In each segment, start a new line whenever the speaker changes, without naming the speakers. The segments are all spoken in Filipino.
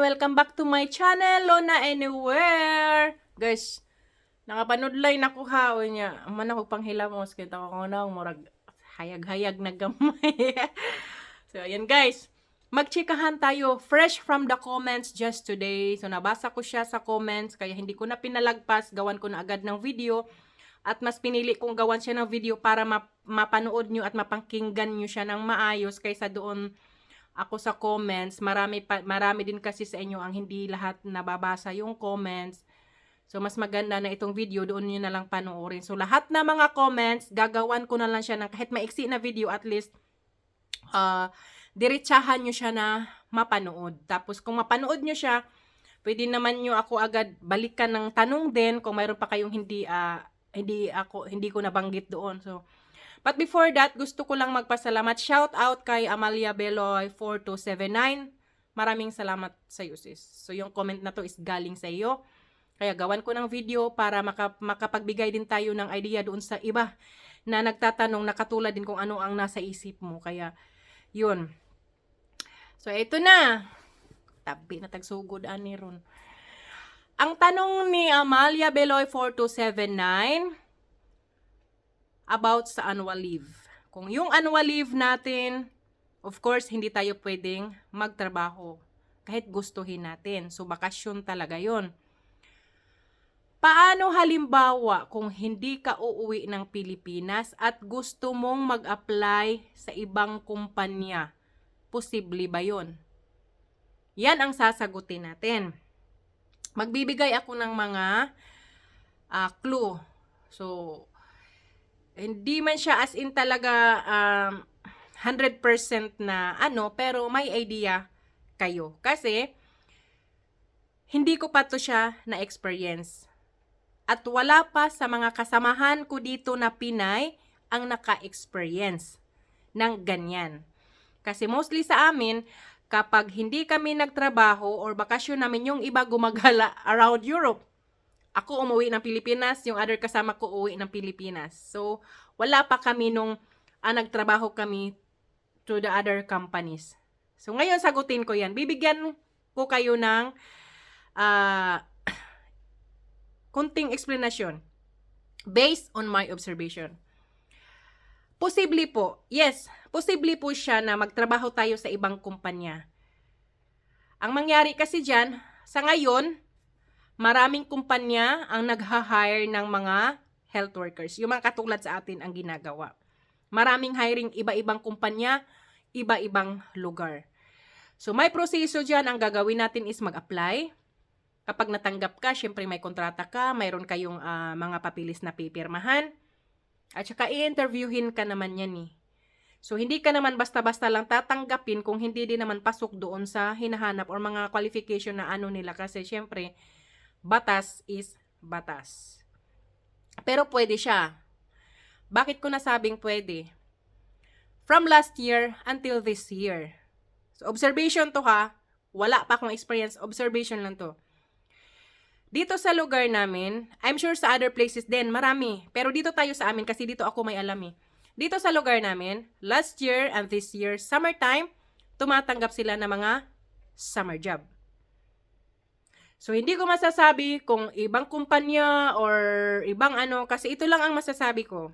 Welcome back to my channel, Lona Anywhere! Guys, nakapanood line ako ha, o niya. Aman ako panghilamos, kita ko nang murag hayag-hayag na gamay. So, ayan guys. Magchikahan tayo fresh from the comments just today. So, nabasa ko siya sa comments, kaya hindi ko na pinalagpas. Gawan ko na agad ng video. At mas pinili kong gawan siya ng video para mapanood nyo at mapakinggan nyo siya ng maayos kaysa doon ako sa comments. Marami din kasi sa inyo ang hindi lahat nababasa yung comments. So, mas maganda na itong video, doon nyo na lang panoorin. So, lahat na mga comments, gagawan ko na lang siya ng kahit maiksi na video, at least, diretsahan nyo siya na mapanood. Tapos, kung mapanood nyo siya, pwede naman nyo ako agad balikan ng tanong din kung mayroon pa kayong hindi ko nabanggit doon. So, but before that, gusto ko lang magpasalamat. Shout out kay Amalia Beloy 4279. Maraming salamat sa iyo, sis. So, yung comment na to is galing sa iyo. Kaya gawan ko ng video para makapagbigay din tayo ng idea doon sa iba na nagtatanong na katulad din kung ano ang nasa isip mo. Kaya, yun. So, ito na. Tabi na tagsugod ani ron. Ang tanong ni Amalia Beloy 4279 about sa annual leave. Kung yung annual leave natin, of course, hindi tayo pwedeng magtrabaho kahit gustuhin natin. So, bakasyon talaga yon. Paano halimbawa kung hindi ka uuwi ng Pilipinas at gusto mong mag-apply sa ibang kumpanya? Posible ba yon? Yan ang sasagutin natin. Magbibigay ako ng mga clue. So, hindi man siya as in talaga 100% na pero may idea kayo. Kasi, hindi ko pa to siya na-experience. At wala pa sa mga kasamahan ko dito na Pinay ang naka-experience ng ganyan. Kasi mostly sa amin, kapag hindi kami nagtrabaho or bakasyon namin, yung iba gumagala around Europe. Ako umuwi ng Pilipinas, yung other kasama ko uwi ng Pilipinas. So, wala pa kami nung nagtrabaho kami to the other companies. So, ngayon sagutin ko yan. Bibigyan ko kayo ng kunting explanation based on my observation. Posible po, yes, posible po siya na magtrabaho tayo sa ibang kumpanya. Ang mangyari kasi dyan, sa ngayon, maraming kumpanya ang nagha-hire ng mga health workers. Yung mga katulad sa atin ang ginagawa. Maraming hiring, iba-ibang kumpanya, iba-ibang lugar. So, may proseso dyan. Ang gagawin natin is mag-apply. Kapag natanggap ka, syempre may kontrata ka, mayroon kayong mga papilis na pipirmahan. At saka i-interviewin ka naman yan eh. So, hindi ka naman basta-basta lang tatanggapin kung hindi din naman pasok doon sa hinahanap or mga qualification na nila. Kasi syempre, batas is batas. Pero pwede siya. Bakit ko nasabing pwede? From last year until this year. So, observation to ha. Wala pa akong experience. Observation lang to. Dito sa lugar namin, I'm sure sa other places din, marami. Pero dito tayo sa amin, kasi dito ako may alam eh. Dito sa lugar namin, last year and this year, summertime, tumatanggap sila ng mga summer job. So, hindi ko masasabi kung ibang kumpanya or ibang kasi ito lang ang masasabi ko.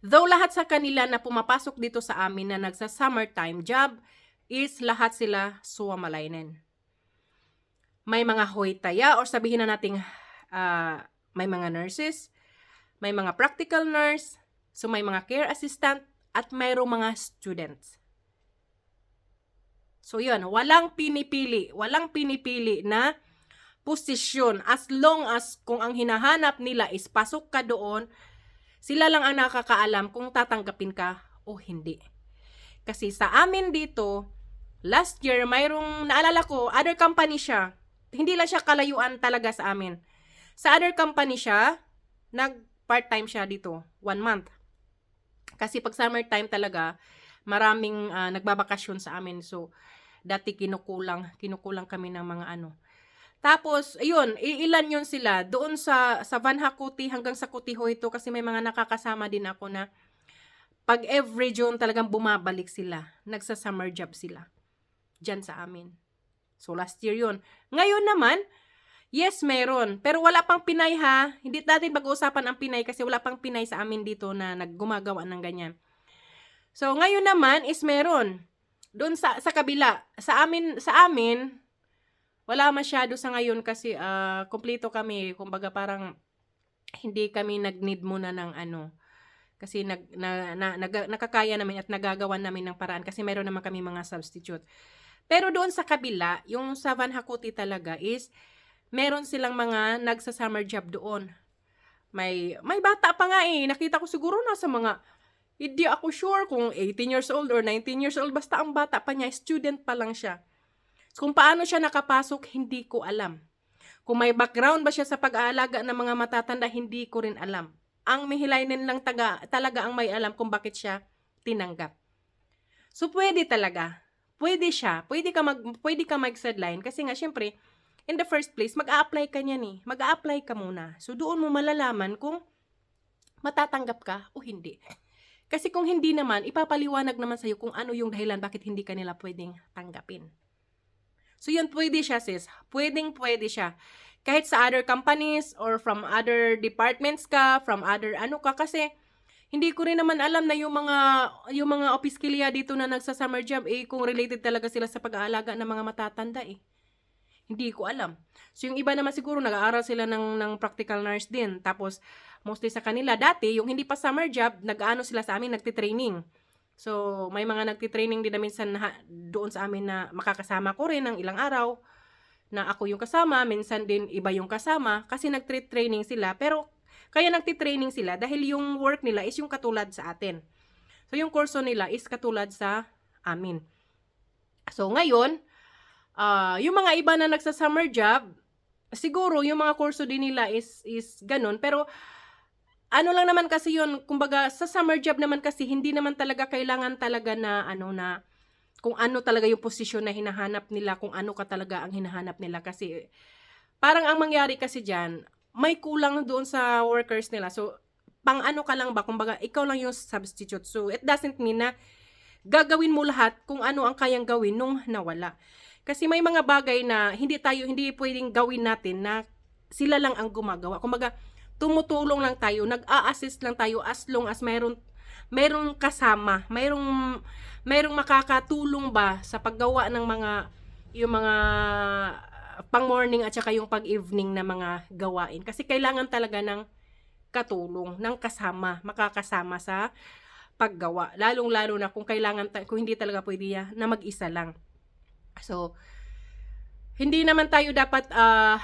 Though lahat sa kanila na pumapasok dito sa amin na nagsa-summertime job, is lahat sila suwamalainen. May mga hoytaya or sabihin na nating may mga nurses, may mga practical nurse, so may mga care assistant, at mayroong mga students. So yun, walang pinipili na posisyon as long as kung ang hinahanap nila is pasok ka doon, sila lang ang nakakaalam kung tatanggapin ka o hindi. Kasi sa amin dito, last year mayroong naalala ko, other company siya. Hindi lang siya kalayuan talaga sa amin. Sa other company siya, nag-part-time siya dito, 1 month. Kasi pag summertime talaga, maraming nagbabakasyon sa amin. So, dati kinukulang kami ng mga Tapos, ayun, ilan yun sila. Doon sa Van Hakuti hanggang sa Kutiho ito, kasi may mga nakakasama din ako na pag every June talagang bumabalik sila. Nagsa-summer job sila. Diyan sa amin. So, last year yun. Ngayon naman, yes, meron. Pero wala pang Pinay ha. Hindi natin pag-uusapan ang Pinay kasi wala pang Pinay sa amin dito na naggumagawa ng ganyan. So, ngayon naman is meron. Doon sa kabila. Sa amin, wala masyado sa ngayon kasi kumpleto kami. Kumbaga parang hindi kami nag-need muna ng ano. Kasi nakakaya namin at nagagawa namin ng paraan kasi meron naman kami mga substitute. Pero doon sa kabila, yung sa Van Hakuti talaga is meron silang mga nagsa-summer job doon. May bata pa nga eh. Nakita ko siguro nasa mga, hindi ako sure kung 18 years old or 19 years old. Basta ang bata pa niya, student pa lang siya. Kung paano siya nakapasok, hindi ko alam. Kung may background ba siya sa pag-aalaga ng mga matatanda, hindi ko rin alam. Ang Mehilainen lang talaga ang may alam kung bakit siya tinanggap. So, pwede talaga. Pwede siya. Pwede ka mag-sideline kasi nga, syempre, in the first place, mag-a-apply ka niyan eh. Mag-a-apply ka muna. So, doon mo malalaman kung matatanggap ka o hindi. Kasi kung hindi naman, ipapaliwanag naman sa'yo kung ano yung dahilan bakit hindi ka nila pwedeng tanggapin. So, yun, pwede siya, sis. Pwede siya. Kahit sa other companies or from other departments ka, from other ano ka, kasi hindi ko rin naman alam na yung mga opiskelya dito na nagsa-summer job, kung related talaga sila sa pag-aalaga ng mga matatanda eh. Hindi ko alam. So, yung iba naman siguro, nag-aaral sila ng practical nurse din. Tapos, mostly sa kanila, dati, yung hindi pa summer job, nag-ano sila sa amin, nagtitraining. So, may mga nagtitraining din na minsan doon sa amin na makakasama ko rin ng ilang araw na ako yung kasama, minsan din iba yung kasama kasi nagtre-training sila. Pero, kaya nagtitraining sila dahil yung work nila is yung katulad sa atin. So, yung kurso nila is katulad sa amin. So, ngayon, yung mga iba na nagsa-summer job, siguro yung mga kurso din nila is ganun. Pero, ano lang naman kasi yun, kumbaga, sa summer job naman kasi, hindi naman talaga kailangan talaga na, kung ano talaga yung posisyon na hinahanap nila, kung ano ka talaga ang hinahanap nila. Kasi, parang ang mangyari kasi dyan, may kulang doon sa workers nila. So, pang ano ka lang ba, kumbaga, ikaw lang yung substitute. So, it doesn't mean na gagawin mo lahat kung ano ang kayang gawin nung nawala. Kasi may mga bagay na hindi pwedeng gawin natin na sila lang ang gumagawa. Kumbaga, tumutulong lang tayo, nag-a-assist lang tayo as long as mayroong kasama, mayroong makakatulong ba sa paggawa ng yung mga pang-morning at saka yung pag-evening na mga gawain. Kasi kailangan talaga ng katulong, ng kasama, makakasama sa paggawa. Lalong-lalo na kung kung hindi talaga pwede na mag-isa lang. So, hindi naman tayo dapat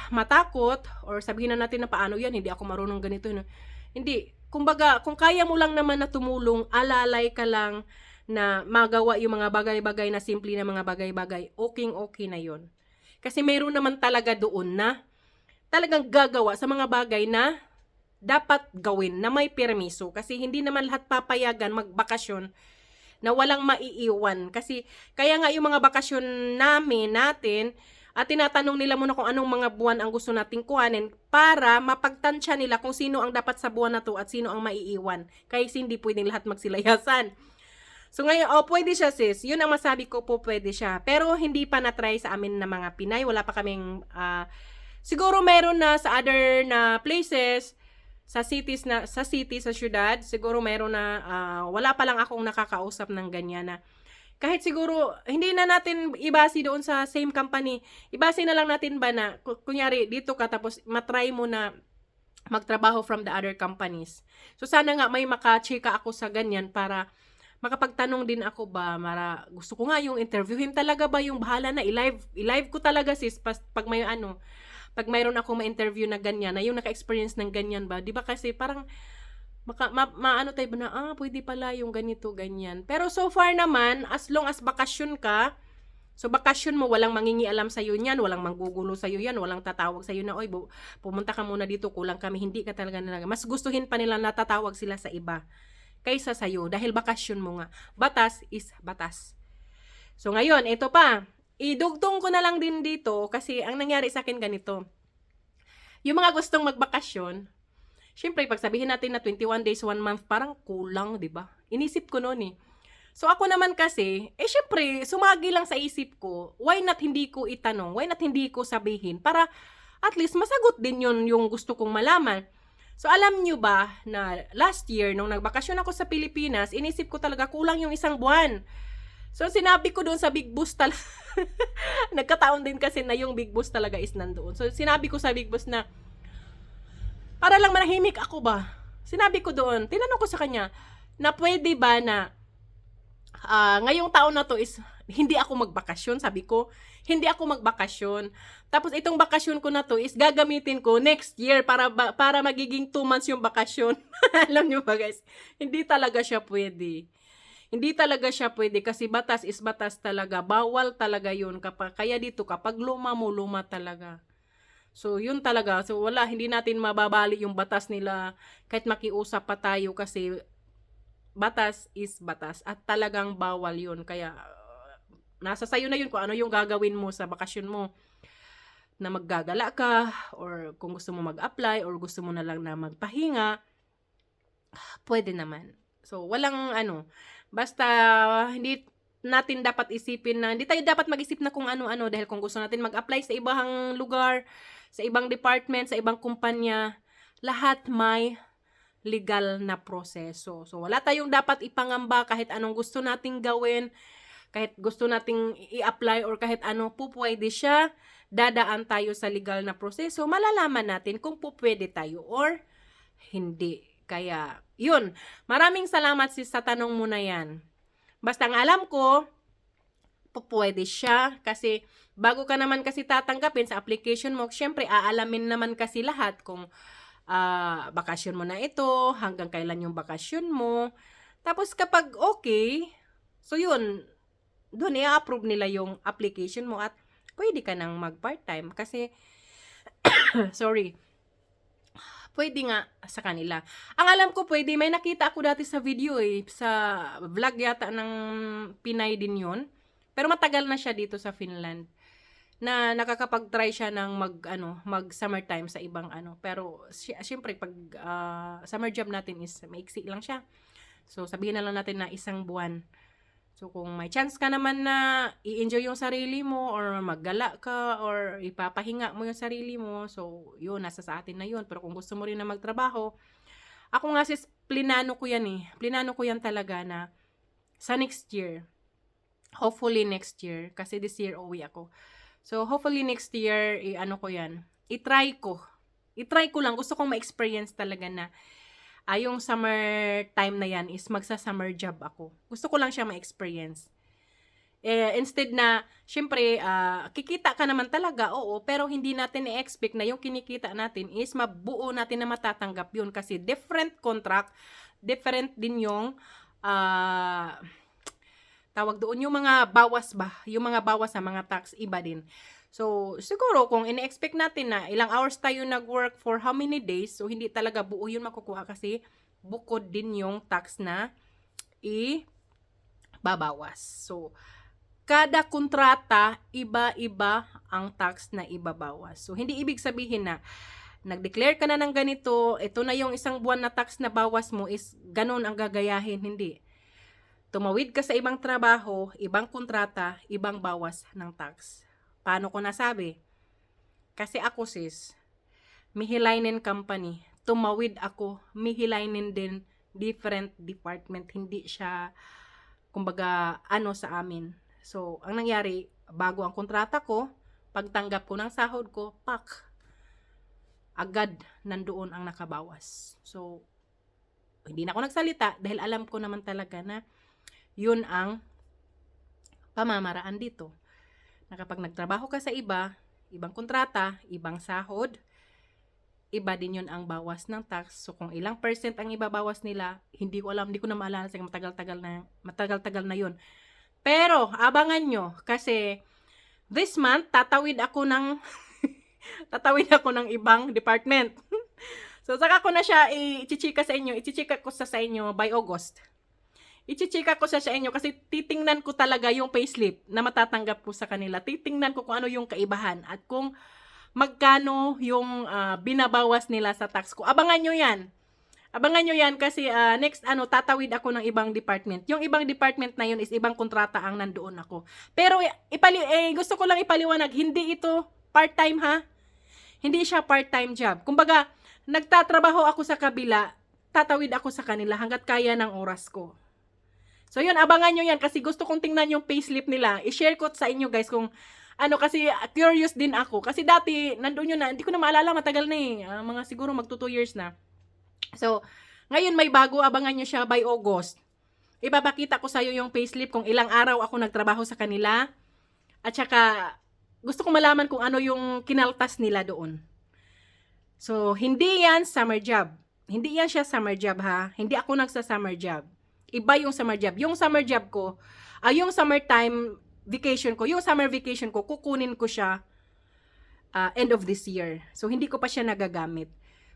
matakot or sabihin na natin na paano yan, hindi ako marunong ganito. No? Hindi. Kumbaga, kung kaya mo lang naman na tumulong, alalay ka lang na magawa yung mga bagay-bagay na simple na mga bagay-bagay, okay na yon. Kasi mayroon naman talaga doon na talagang gagawa sa mga bagay na dapat gawin, na may permiso. Kasi hindi naman lahat papayagan magbakasyon na walang maiiwan. Kasi, kaya nga yung mga bakasyon natin, at tinatanong nila muna kung anong mga buwan ang gusto nating kuhanin para mapagtansya nila kung sino ang dapat sa buwan na to at sino ang maiiwan. Kasi hindi pwedeng lahat magsilayasan. So ngayon, pwede siya sis. Yun ang masabi ko po, pwede siya. Pero hindi pa na-try sa amin na mga Pinay. Wala pa kaming, siguro meron na sa other na places, sa city, sa syudad, siguro meron na, wala pa lang akong nakakausap ng ganyan na, kahit siguro, hindi na natin ibase doon sa same company. Ibase na lang natin ba na, kunyari, dito ka, tapos matry mo na magtrabaho from the other companies. So, sana nga may makachika ako sa ganyan para makapagtanong din ako ba, gusto ko nga yung interviewin talaga ba yung bahala na, i-live ko talaga sis, pag may pag mayroon ako ma-interview na ganyan, na yung naka-experience ng ganyan ba, di ba kasi parang, maano tayo ba na, pwede pala yung ganito, ganyan. Pero so far naman, as long as bakasyon ka, so bakasyon mo, walang mangingialam sa'yo yan, walang manggugulo sa'yo yan, walang tatawag sa'yo na, oy, pumunta ka muna dito, kulang kami, hindi ka talaga nalaga. Mas gustuhin pa nila natatawag sila sa iba kaysa sa'yo, dahil bakasyon mo nga. Batas is batas. So ngayon, ito pa, idugtong ko na lang din dito, kasi ang nangyari sa akin ganito, yung mga gustong magbakasyon, syempre, pag sabihin natin na 21 days, 1 month, parang kulang, di ba? Inisip ko noon eh. So ako naman kasi, syempre, sumagi lang sa isip ko, why not hindi ko itanong, why not hindi ko sabihin, para at least masagot din yun yung gusto kong malaman. So alam nyo ba na last year, nung nagbakasyon ako sa Pilipinas, inisip ko talaga kulang yung 1 buwan. So sinabi ko doon sa Big Boss talaga, nagkataon din kasi na yung Big Boss talaga is nandoon. So sinabi ko sa Big Boss na, para lang manahimik ako ba? Sinabi ko doon, tinanong ko sa kanya, na pwede ba na ngayong taon na to is hindi ako magbakasyon, sabi ko. Hindi ako magbakasyon. Tapos itong bakasyon ko na to is gagamitin ko next year para magiging 2 months yung bakasyon. Alam nyo ba guys? Hindi talaga siya pwede. Hindi talaga siya pwede kasi batas is batas talaga. Bawal talaga yun. Kaya dito kapag luma mo, luma talaga. So yun talaga. So wala, hindi natin mababali yung batas nila kahit makiusap pa tayo kasi batas is batas at talagang bawal yun. Kaya nasa sayo na yun kung ano yung gagawin mo sa bakasyon mo, na maggagala ka or kung gusto mo mag-apply or gusto mo na lang na magpahinga, pwede naman. So walang basta hindi natin dapat isipin na, hindi tayo dapat mag-isip na kung ano-ano dahil kung gusto natin mag-apply sa ibang lugar, sa ibang department, sa ibang kumpanya, lahat may legal na proseso. So wala tayong dapat ipangamba kahit anong gusto nating gawin, kahit gusto nating i-apply or kahit ano, pwede siya. Dadaan tayo sa legal na proseso, malalaman natin kung pwede tayo or hindi. Kaya, yun. Maraming salamat sis sa tanong mo na yan. Basta ang alam ko, pwede siya kasi bago ka naman kasi tatanggapin sa application mo, syempre aalamin naman kasi lahat kung bakasyon mo na ito, hanggang kailan yung bakasyon mo. Tapos kapag okay, so yun, doon i-approve nila yung application mo at pwede ka nang mag-part-time kasi sorry, pwede nga sa kanila. Ang alam ko pwede, may nakita ako dati sa video sa vlog yata ng Pinay din yun, pero matagal na siya dito sa Finland na nakakapag-try siya ng mag summertime sa ibang pero syempre pag summer job natin is maiksi lang siya. So sabihin na lang natin na 1 buwan. So, kung may chance ka naman na i-enjoy yung sarili mo or maggala ka or ipapahinga mo yung sarili mo, so, yun, nasa sa atin na yun. Pero kung gusto mo rin na magtrabaho, ako nga sis, plinano ko yan Plinano ko yan talaga na sa next year, hopefully next year, kasi this year uwi ako. So, hopefully next year, ko yan, i-try ko lang, gusto kong ma-experience talaga na yung summer time na yan is magsa-summer job ako. Gusto ko lang siya ma-experience. Instead na, syempre, kikita ka naman talaga, oo, pero hindi natin i-expect na yung kinikita natin is mabuo natin na matatanggap yun kasi different contract, different din yung, tawag doon, yung mga bawas sa mga tax, iba din. So, siguro kung ine-expect natin na ilang hours tayo nag-work for how many days, so hindi talaga buo yun makukuha kasi bukod din yung tax na ibabawas. So, kada kontrata, iba-iba ang tax na ibabawas. So, hindi ibig sabihin na nag-declare ka na ng ganito, ito na yung 1 buwan na tax na bawas mo is ganun ang gagayahin, hindi. Tumawid ka sa ibang trabaho, ibang kontrata, ibang bawas ng tax. Paano ko nasabi? Kasi ako sis, Mihilainen company. Tumawid ako, Mihilainen din, different department. Hindi siya, kumbaga, sa amin. So, ang nangyari, bago ang kontrata ko, pagtanggap ko ng sahod ko, agad nandoon ang nakabawas. So, hindi na ako nagsalita dahil alam ko naman talaga na yun ang pamamaraan dito. Na kapag nagtrabaho ka sa ibang kontrata, ibang sahod, iba din yun ang bawas ng tax. So kung ilang percent ang ibabawas nila, hindi ko na maalala kasi matagal-tagal na yun. Pero abangan nyo kasi this month tatawid ako ng ibang department. So saka ko na siya i-chichika ko sa inyo by August. I-chika ko sa inyo kasi titingnan ko talaga yung payslip na matatanggap ko sa kanila. Titingnan ko kung ano yung kaibahan at kung magkano yung binabawas nila sa tax ko. Abangan nyo yan. Abangan nyo yan kasi next tatawid ako ng ibang department. Yung ibang department na yun is ibang kontrata ang nandoon ako. Pero gusto ko lang ipaliwanag, hindi ito part-time ha. Hindi siya part-time job. Kumbaga, nagtatrabaho ako sa kabila, tatawid ako sa kanila hanggat kaya ng oras ko. So yun, abangan nyo yan kasi gusto kong tingnan yung payslip nila. I-share ko sa inyo guys kung kasi curious din ako. Kasi dati, nandoon yun na, hindi ko na maalala, matagal na eh. Mga siguro magto 2 years na. So, ngayon may bago, abangan nyo siya by August. Ipapakita ko sa'yo yung payslip kung ilang araw ako nagtrabaho sa kanila. At saka, gusto ko malaman kung ano yung kinaltas nila doon. So, hindi yan summer job. Hindi yan siya summer job ha. Hindi ako nagsa-summer job. Iba yung summer job. Yung summer job ko, yung summertime vacation ko, yung summer vacation ko, kukunin ko siya end of this year. So, hindi ko pa siya nagagamit.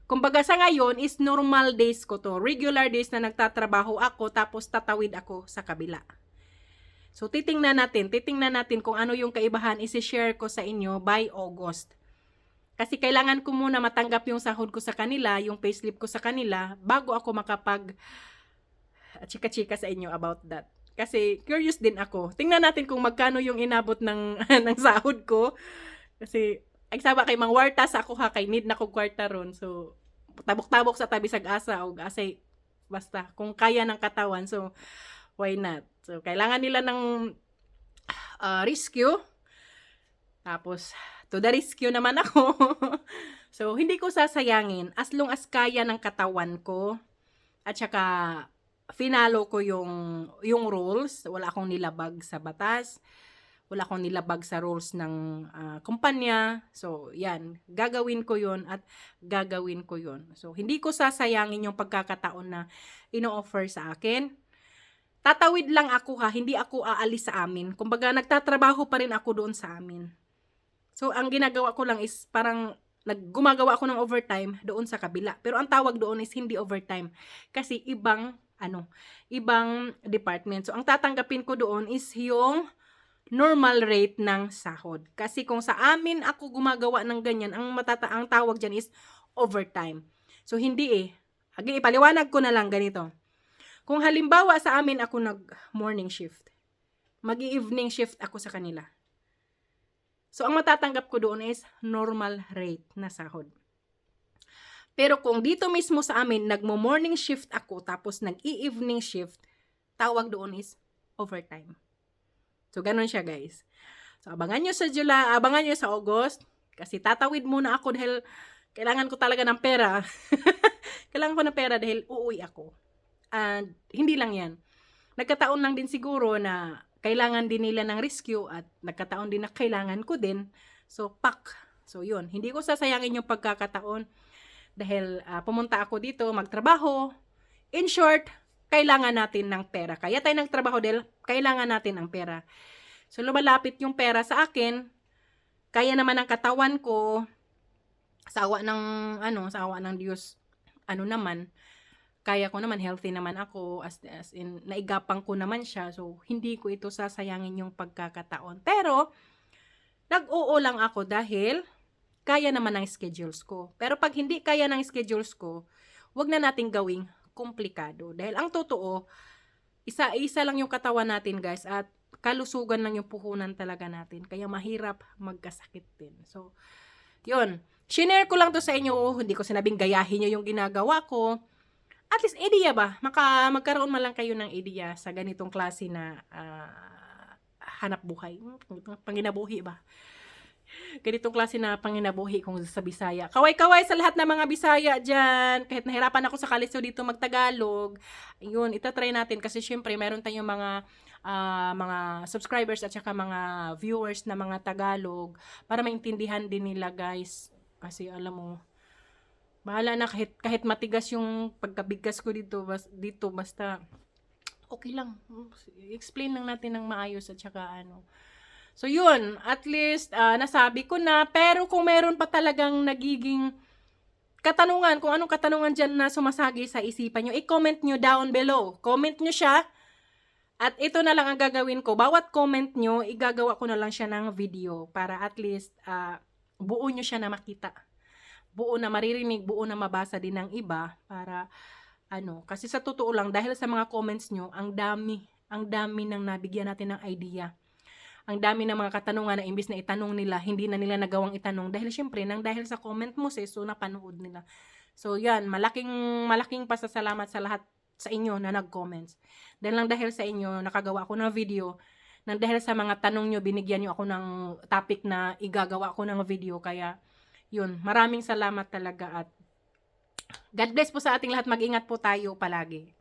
Kumbaga sa ngayon is normal days ko to. Regular days na nagtatrabaho ako tapos tatawid ako sa kabila. So titingnan natin kung ano yung kaibahan, isi-share ko sa inyo by August. Kasi kailangan ko muna matanggap yung sahod ko sa kanila, yung payslip ko sa kanila, bago ako makapag chika-chika sa inyo about that. Kasi curious din ako. Tingnan natin kung magkano yung inabot ng, ng sahod ko. Kasi ay sabi kay Mang Wartas ako ha, kay need na ko kwarta ron. So, tabok-tabok sa tabi sag-asa o asay, basta, kung kaya ng katawan. So, why not? So, kailangan nila ng rescue. Tapos, to the rescue naman ako. So, hindi ko sasayangin as long as kaya ng katawan ko. At saka, finalo ko yung rules. Wala akong nilabag sa batas. Wala akong nilabag sa rules ng kumpanya. So, yan. Gagawin ko yon at gagawin ko yon. So, hindi ko sasayangin yung pagkakataon na ino-offer sa akin. Tatawid lang ako ha. Hindi ako aalis sa amin. Kumbaga, nagtatrabaho pa rin ako doon sa amin. So, ang ginagawa ko lang is parang gumagawa ako ng overtime doon sa kabila. Pero ang tawag doon is hindi overtime. Kasi ibang department. So, ang tatanggapin ko doon is yung normal rate ng sahod. Kasi kung sa amin ako gumagawa ng ganyan, ang tawag dyan is overtime. So, hindi ipaliwanag ko na lang ganito. Kung halimbawa sa amin ako nag-morning shift, mag-evening shift ako sa kanila. So, ang matatanggap ko doon is normal rate na sahod. Pero kung dito mismo sa amin, nagmo-morning shift ako, tapos nag-evening shift, tawag doon is overtime. So, ganun siya, guys. So, abangan nyo sa July, abangan nyo sa August. Kasi tatawid muna ako dahil kailangan ko talaga ng pera. Kailangan ko ng pera dahil uuwi ako. And hindi lang yan. Nagkataon lang din siguro na kailangan din nila ng rescue at nagkataon din na kailangan ko din. So, So, yun. Hindi ko sasayangin yung pagkakataon dahil pumunta ako dito, magtrabaho. In short, kailangan natin ng pera. Kaya tayo nagtrabaho dahil kailangan natin ng pera. So, lumalapit yung pera sa akin. Kaya naman ang katawan ko, sa awa ng Diyos, naman, kaya ko naman, healthy naman ako, as in, naigapang ko naman siya. So, hindi ko ito sasayangin yung pagkakataon. Pero, nag-oo lang ako dahil kaya naman ng schedules ko. Pero pag hindi kaya ng schedules ko, wag na nating gawing komplikado. Dahil ang totoo, isa lang yung katawan natin, guys, at kalusugan lang yung puhunan talaga natin. Kaya mahirap magkasakit din. So, yun. Shinare ko lang to sa inyo. Hindi ko sinabing gayahin nyo yung ginagawa ko. At least, idea ba? Magkaroon man lang kayo ng idea sa ganitong klase na hanap buhay. Panginabuhi ba? Ganitong klase na panginabuhi kung sa Bisaya. Kaway-kaway sa lahat ng mga Bisaya dyan. Kahit nahirapan ako sa kaliso dito magtagalog. Yun, itatry natin kasi syempre meron tayong mga subscribers at saka mga viewers na mga Tagalog para maintindihan din nila, guys. Kasi alam mo, bahala na kahit matigas yung pagkabigas ko dito basta okay lang. Explain lang natin ng maayos at saka So, yun. At least, nasabi ko na. Pero kung meron pa talagang nagiging katanungan, kung anong katanungan dyan na sumasagi sa isipan nyo, i-comment nyo down below. Comment nyo siya. At ito na lang ang gagawin ko. Bawat comment nyo, igagawa ko na lang siya ng video. Para at least, buo nyo siya na makita. Buo na maririnig, buo na mabasa din ng iba. Para Kasi sa totoo lang, dahil sa mga comments nyo, ang dami nang nabigyan natin ng idea. Ang dami ng mga katanungan na imbis na itanong nila, hindi na nila nagawang itanong dahil syempre dahil sa comment mo sis, so napanood nila. So yan, malaking pasasalamat sa lahat sa inyo na nag-comments. Dahil sa inyo, nakagawa ako ng video. Dahil sa mga tanong nyo, binigyan nyo ako ng topic na igagawa ko ng video. Kaya yun, maraming salamat talaga at God bless po sa ating lahat. Mag-ingat po tayo palagi.